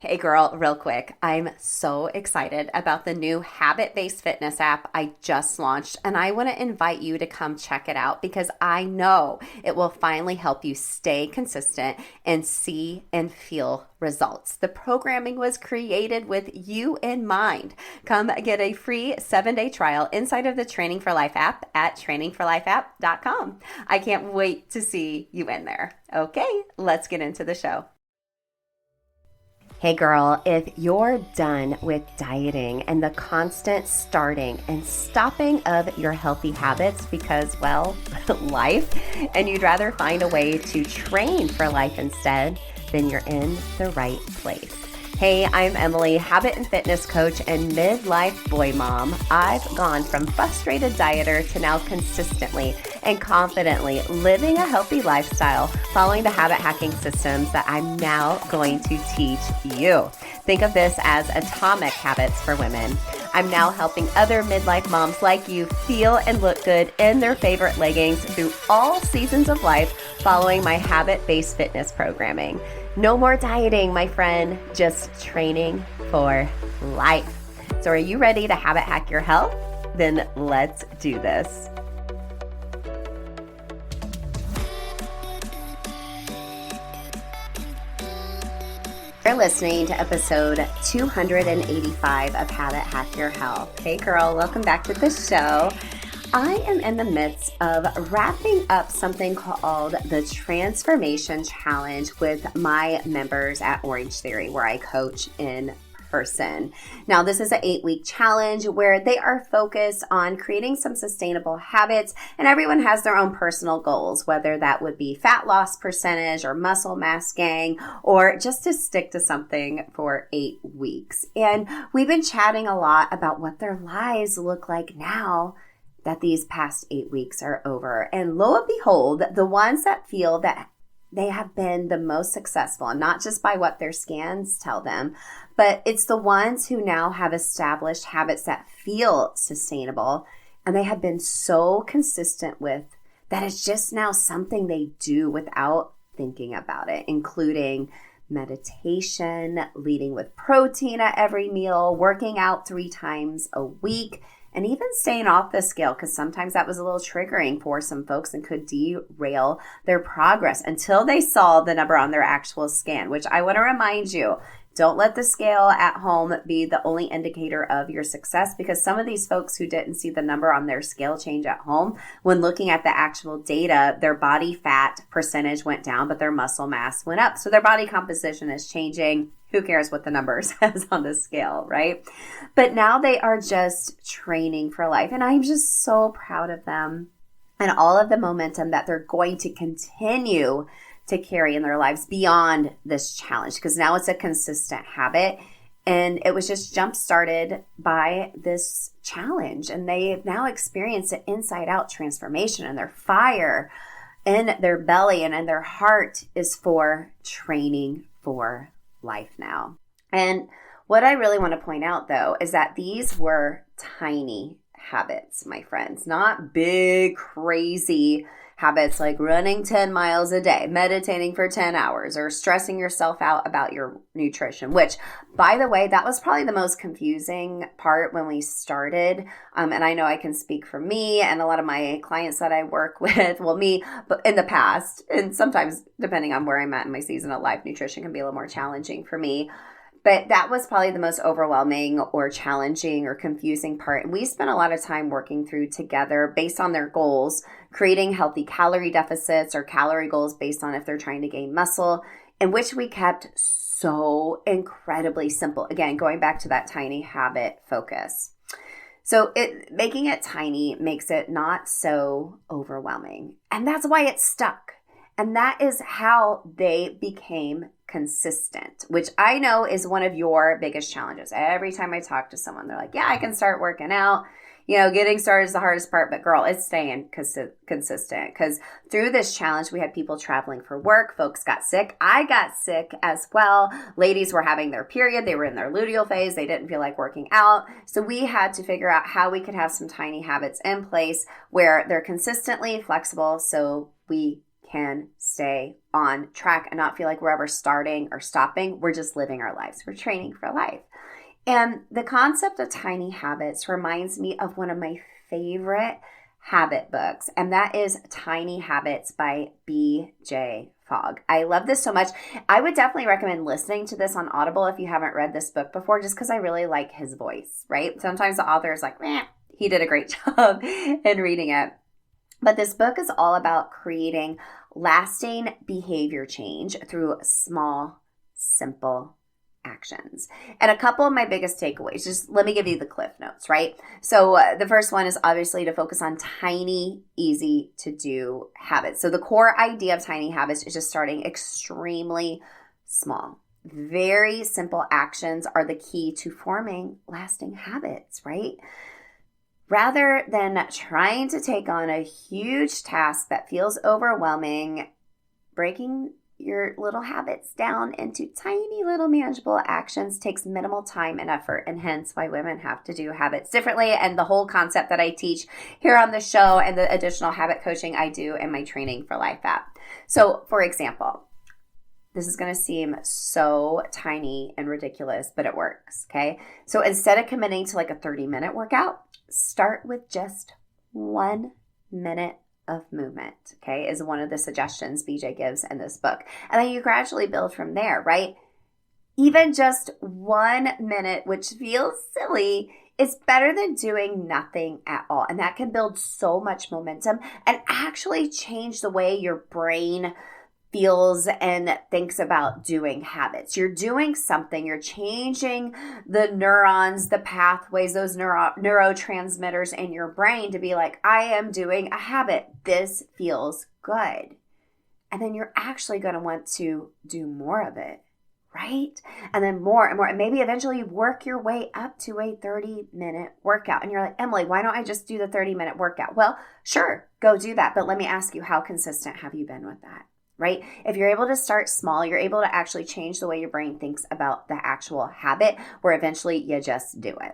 Hey girl, real quick. I'm so excited about the new habit-based fitness app I just launched, and I want to invite you to come check it out because I know it will finally help you stay consistent and see and feel results. The programming was created with you in mind. Come get a free 7-day trial inside of the Training for Life app at trainingforlifeapp.com. I can't wait to see you in there. Okay, let's get into the show. Hey girl, if you're done with dieting and the constant starting and stopping of your healthy habits because, well, life, and you'd rather find a way to train for life instead, then you're in the right place. Hey, I'm Emily, habit and fitness coach and midlife boy mom. I've gone from frustrated dieter to now consistently and confidently living a healthy lifestyle, following the habit hacking systems that I'm now going to teach you. Think of this as atomic habits for women. I'm now helping other midlife moms like you feel and look good in their favorite leggings through all seasons of life, following my habit-based fitness programming. No more dieting, my friend, just training for life. So are you ready to habit hack your health? Then let's do this. You're listening to episode 285 of Habit Hack Your Health. Hey girl, welcome back to the show. I am in the midst of wrapping up something called the Transformation Challenge with my members at Orange Theory, where I coach in person. Now, this is an 8-week challenge where they are focused on creating some sustainable habits, and everyone has their own personal goals, whether that would be fat loss percentage or muscle mass gain, or just to stick to something for 8 weeks. And we've been chatting a lot about what their lives look like now that these past 8 weeks are over. And lo and behold, the ones that feel that they have been the most successful, and not just by what their scans tell them, but it's the ones who now have established habits that feel sustainable and they have been so consistent with that it's just now something they do without thinking about it, including meditation, leading with protein at every meal, working out 3 times a week, and even staying off the scale, because sometimes that was a little triggering for some folks and could derail their progress until they saw the number on their actual scan, which I want to remind you, don't let the scale at home be the only indicator of your success, because some of these folks who didn't see the number on their scale change at home, when looking at the actual data, their body fat percentage went down, but their muscle mass went up. So their body composition is changing. Who cares what the number says on the scale, right? But now they are just training for life. And I'm just so proud of them and all of the momentum that they're going to continue to carry in their lives beyond this challenge, because now it's a consistent habit. And it was just jump started by this challenge. And they've now experienced an inside out transformation, and their fire in their belly and in their heart is for training for life now. And what I really want to point out, though, is that these were tiny habits, my friends, not big, crazy habits like running 10 miles a day, meditating for 10 hours, or stressing yourself out about your nutrition, which, by the way, that was probably the most confusing part when we started. And I know I can speak for me and a lot of my clients that I work with, well, me, but in the past, and sometimes depending on where I'm at in my season of life, nutrition can be a little more challenging for me. But that was probably the most overwhelming or challenging or confusing part. And we spent a lot of time working through together based on their goals, creating healthy calorie deficits or calorie goals based on if they're trying to gain muscle, in which we kept so incredibly simple. Again, going back to that tiny habit focus. So making it tiny makes it not so overwhelming. And that's why it stuck. And that is how they became consistent, which I know is one of your biggest challenges. Every time I talk to someone, they're like, yeah, I can start working out. You know, getting started is the hardest part, but girl, it's staying consistent. Because through this challenge, we had people traveling for work. Folks got sick. I got sick as well. Ladies were having their period. They were in their luteal phase. They didn't feel like working out. So we had to figure out how we could have some tiny habits in place where they're consistently flexible so we can stay on track and not feel like we're ever starting or stopping. We're just living our lives. We're training for life. And the concept of tiny habits reminds me of one of my favorite habit books, and that is Tiny Habits by BJ Fogg. I love this so much. I would definitely recommend listening to this on Audible if you haven't read this book before, just because I really like his voice, right? Sometimes the author is like, he did a great job in reading it. But this book is all about creating lasting behavior change through small, simple actions. And a couple of my biggest takeaways, just let me give you the cliff notes, right? So the first one is obviously to focus on tiny, easy to do habits. So the core idea of tiny habits is just starting extremely small. Very simple actions are the key to forming lasting habits, right? Rather than trying to take on a huge task that feels overwhelming, breaking your little habits down into tiny little manageable actions takes minimal time and effort, and hence why women have to do habits differently. And the whole concept that I teach here on the show and the additional habit coaching I do in my Training for Life app. So for example, this is going to seem so tiny and ridiculous, but it works, okay? So instead of committing to like a 30-minute workout, start with just 1 minute of movement, okay, is one of the suggestions BJ gives in this book. And then you gradually build from there, right? Even just 1 minute, which feels silly, is better than doing nothing at all. And that can build so much momentum and actually change the way your brain feels and thinks about doing habits. You're doing something, you're changing the neurons, the pathways, those neurotransmitters in your brain to be like, I am doing a habit. This feels good. And then you're actually going to want to do more of it, right? And then more and more. And maybe eventually you work your way up to a 30-minute workout. And you're like, Emily, why don't I just do the 30-minute workout? Well, sure, go do that. But let me ask you, how consistent have you been with that? Right? If you're able to start small, you're able to actually change the way your brain thinks about the actual habit, where eventually you just do it,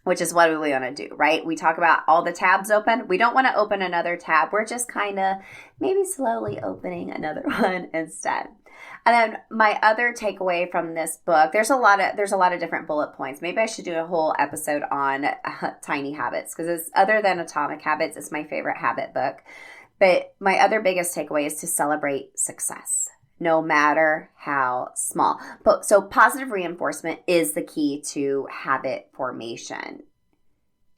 which is what we want to do, right? We talk about all the tabs open. We don't want to open another tab. We're just kind of maybe slowly opening another one instead. And then my other takeaway from this book, there's a lot of different bullet points. Maybe I should do a whole episode on tiny habits, because it's, other than Atomic Habits, it's my favorite habit book. But my other biggest takeaway is to celebrate success, no matter how small. So positive reinforcement is the key to habit formation.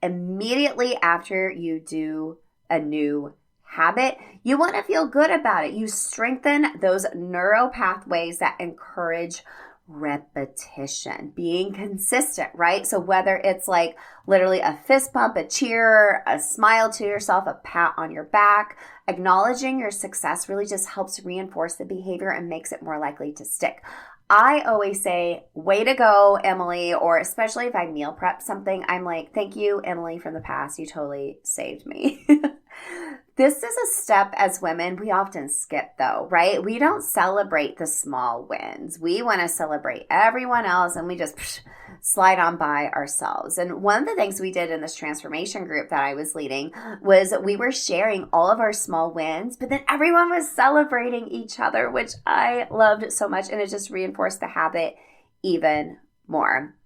Immediately after you do a new habit, you want to feel good about it. You strengthen those neural pathways that encourage repetition, being consistent, right? So whether it's like literally a fist pump, a cheer, a smile to yourself, a pat on your back, acknowledging your success really just helps reinforce the behavior and makes it more likely to stick. I always say, way to go, Emily, or especially if I meal prep something, I'm like, thank you, Emily, from the past. You totally saved me. This is a step as women we often skip, though, right? We don't celebrate the small wins. We want to celebrate everyone else, and we just slide on by ourselves. And one of the things we did in this transformation group that I was leading was we were sharing all of our small wins, but then everyone was celebrating each other, which I loved so much, and it just reinforced the habit even more.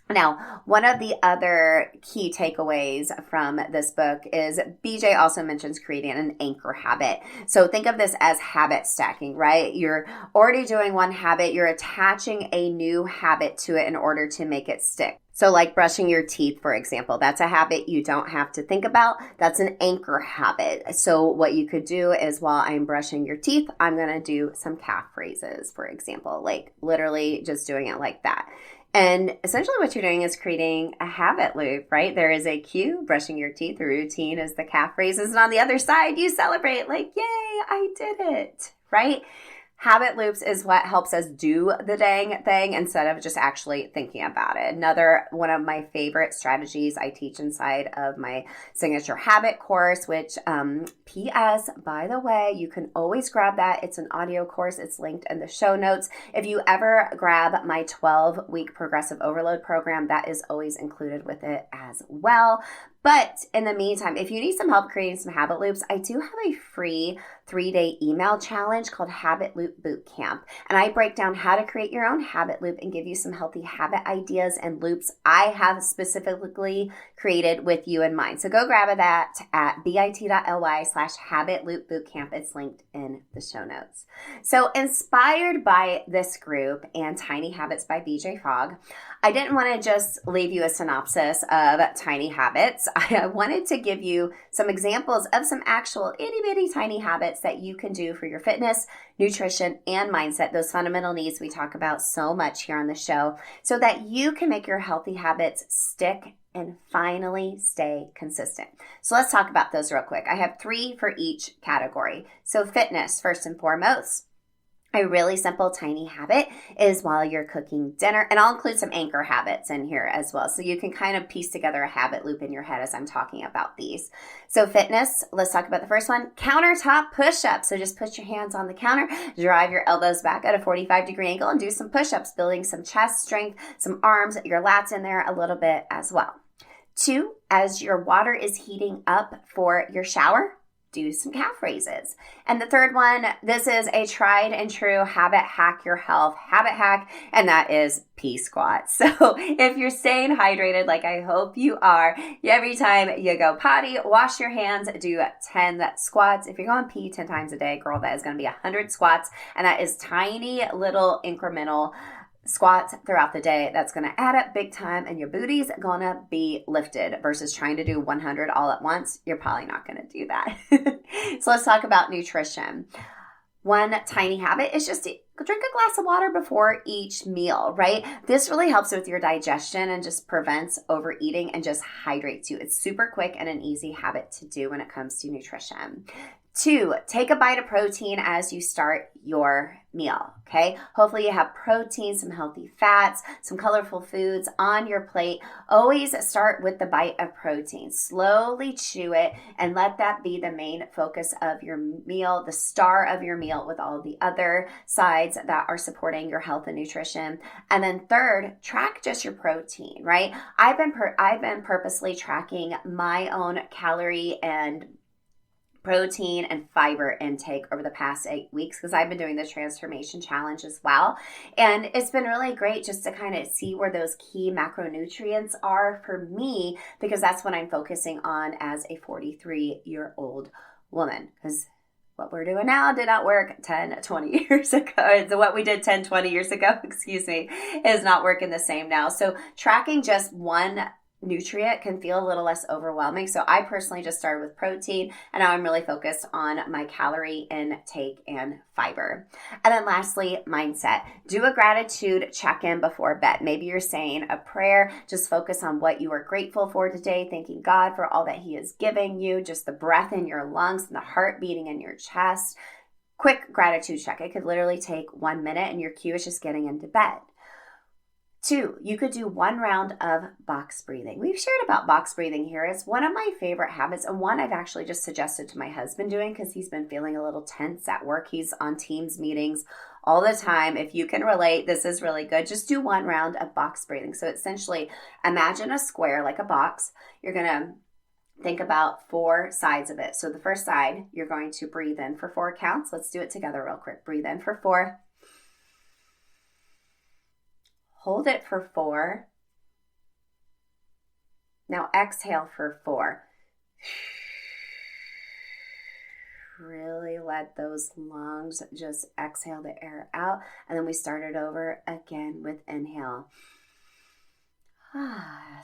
Now, one of the other key takeaways from this book is BJ also mentions creating an anchor habit. So think of this as habit stacking, right? You're already doing one habit, you're attaching a new habit to it in order to make it stick. So like brushing your teeth, for example, that's a habit you don't have to think about. That's an anchor habit. So what you could do is, while I'm brushing your teeth, I'm going to do some calf raises, for example, like literally just doing it like that. And essentially what you're doing is creating a habit loop, right? There is a cue, brushing your teeth, the routine is the calf raises, and on the other side, you celebrate like, yay, I did it, right? Habit loops is what helps us do the dang thing instead of just actually thinking about it. Another one of my favorite strategies I teach inside of my signature habit course, which P.S., by the way, you can always grab that. It's an audio course. It's linked in the show notes. If you ever grab my 12-week progressive overload program, that is always included with it as well. But in the meantime, if you need some help creating some habit loops, I do have a free 3-day email challenge called Habit Loop Bootcamp. And I break down how to create your own habit loop and give you some healthy habit ideas and loops I have specifically created with you in mind. So go grab that at bit.ly/habit loop bootcamp. It's linked in the show notes. So inspired by this group and Tiny Habits by BJ Fogg, I didn't want to just leave you a synopsis of tiny habits. I wanted to give you some examples of some actual itty bitty tiny habits that you can do for your fitness, nutrition, and mindset, those fundamental needs we talk about so much here on the show, so that you can make your healthy habits stick and finally stay consistent. So let's talk about those real quick. I have 3 for each category. So fitness, first and foremost. A really simple tiny habit is while you're cooking dinner, and I'll include some anchor habits in here as well, so you can kind of piece together a habit loop in your head as I'm talking about these. So fitness, let's talk about the first one, countertop push-ups. So just put your hands on the counter, drive your elbows back at a 45-degree angle, and do some push-ups, building some chest strength, some arms, your lats in there a little bit as well. 2, as your water is heating up for your shower, do some calf raises. And the third one, this is a tried and true habit hack your health habit hack, and that is pee squats. So if you're staying hydrated, like I hope you are, every time you go potty, wash your hands, do 10 squats. If you're going pee 10 times a day, girl, that is going to be 100 squats, and that is tiny little incremental squats throughout the day. That's going to add up big time, and your booty's going to be lifted versus trying to do 100 all at once. You're probably not going to do that. So let's talk about nutrition. One tiny habit is just to drink a glass of water before each meal, right? This really helps with your digestion and just prevents overeating and just hydrates you. It's super quick and an easy habit to do when it comes to nutrition. 2, take a bite of protein as you start your meal, okay? Hopefully you have protein, some healthy fats, some colorful foods on your plate. Always start with the bite of protein. Slowly chew it and let that be the main focus of your meal, the star of your meal, with all the other sides that are supporting your health and nutrition. And then 3rd, track just your protein, right? I've been purposely tracking my own calorie and protein and fiber intake over the past 8 weeks, because I've been doing the transformation challenge as well. And it's been really great just to kind of see where those key macronutrients are for me, because that's what I'm focusing on as a 43-year-old woman. Because what we're doing now did not work 10, 20 years ago. So what we did 10, 20 years ago, is not working the same now. So tracking just one nutrient can feel a little less overwhelming. So I personally just started with protein, and now I'm really focused on my calorie intake and fiber. And then lastly, mindset. Do a gratitude check-in before bed. Maybe you're saying a prayer. Just focus on what you are grateful for today, thanking God for all that He is giving you, just the breath in your lungs and the heart beating in your chest. Quick gratitude check. It could literally take 1 minute, and your cue is just getting into bed. 2, you could do 1 round of box breathing. We've shared about box breathing here. It's one of my favorite habits, and one I've actually just suggested to my husband doing because he's been feeling a little tense at work. He's on Teams meetings all the time. If you can relate, this is really good. Just do 1 round of box breathing. So essentially, imagine a square like a box. You're going to think about 4 sides of it. So the first side, you're going to breathe in for 4 counts. Let's do it together real quick. Breathe in for 4. Hold it for 4. Now exhale for 4. Really let those lungs just exhale the air out. And then we start it over again with inhale.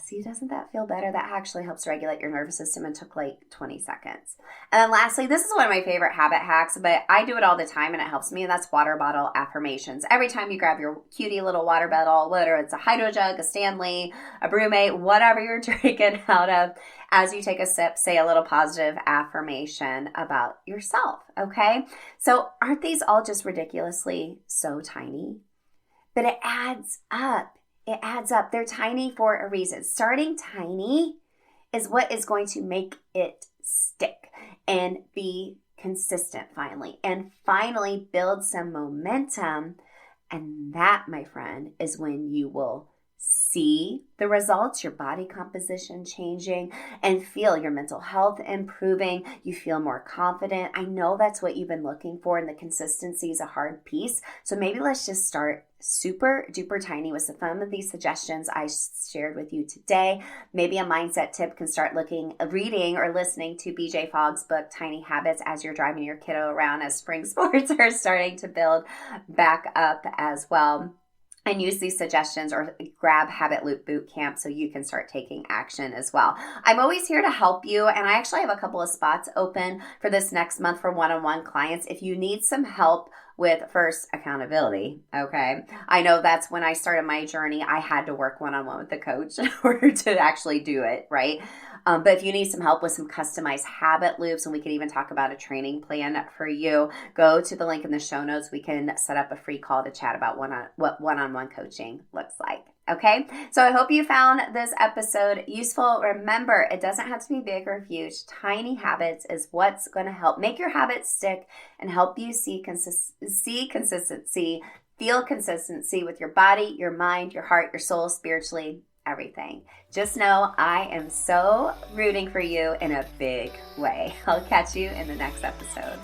See, doesn't that feel better? That actually helps regulate your nervous system and took like 20 seconds. And then lastly, this is one of my favorite habit hacks, but I do it all the time and it helps me, and that's water bottle affirmations. Every time you grab your cutie little water bottle, whether it's a Hydro Jug, a Stanley, a Brewmate, whatever you're drinking out of, as you take a sip, say a little positive affirmation about yourself, okay? So aren't these all just ridiculously so tiny? But it adds up. It adds up. They're tiny for a reason. Starting tiny is what is going to make it stick and be consistent finally. And finally build some momentum. And that, my friend, is when you will see the results, your body composition changing, and feel your mental health improving. You feel more confident. I know that's what you've been looking for, and the consistency is a hard piece. So maybe let's just start super duper tiny with some of these suggestions I shared with you today. Maybe a mindset tip can start reading or listening to BJ Fogg's book, Tiny Habits, as you're driving your kiddo around as spring sports are starting to build back up as well. And use these suggestions or grab Habit Loop Bootcamp so you can start taking action as well. I'm always here to help you, and I actually have a couple of spots open for this next month for one-on-one clients. If you need some help with first accountability, okay? I know that's when I started my journey, I had to work one-on-one with the coach in order to actually do it, right? But if you need some help with some customized habit loops, and we can even talk about a training plan for you, go to the link in the show notes. We can set up a free call to chat about what one-on-one coaching looks like. Okay, so I hope you found this episode useful. Remember, it doesn't have to be big or huge. Tiny habits is what's going to help make your habits stick and help you see consistency, feel consistency with your body, your mind, your heart, your soul, spiritually, everything. Just know I am so rooting for you in a big way. I'll catch you in the next episode.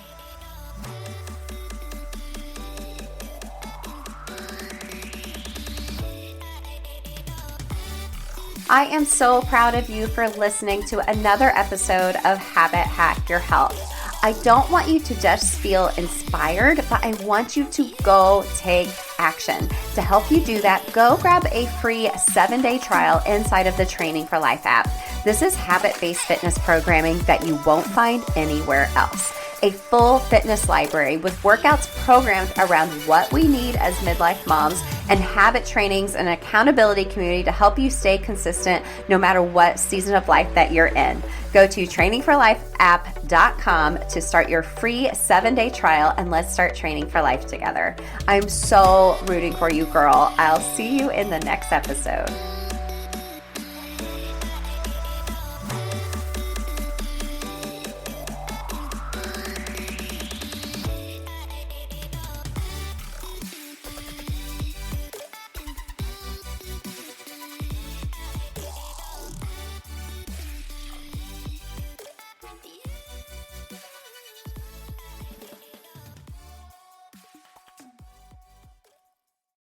I am so proud of you for listening to another episode of Habit Hack Your Health. I don't want you to just feel inspired, but I want you to go take action. To help you do that, go grab a free 7-day trial inside of the Training for Life app. This is habit-based fitness programming that you won't find anywhere else. A full fitness library with workouts programmed around what we need as midlife moms, and habit trainings and accountability community to help you stay consistent no matter what season of life that you're in. Go to trainingforlifeapp.com to start your free 7-day trial, and let's start training for life together. I'm so rooting for you, girl. I'll see you in the next episode.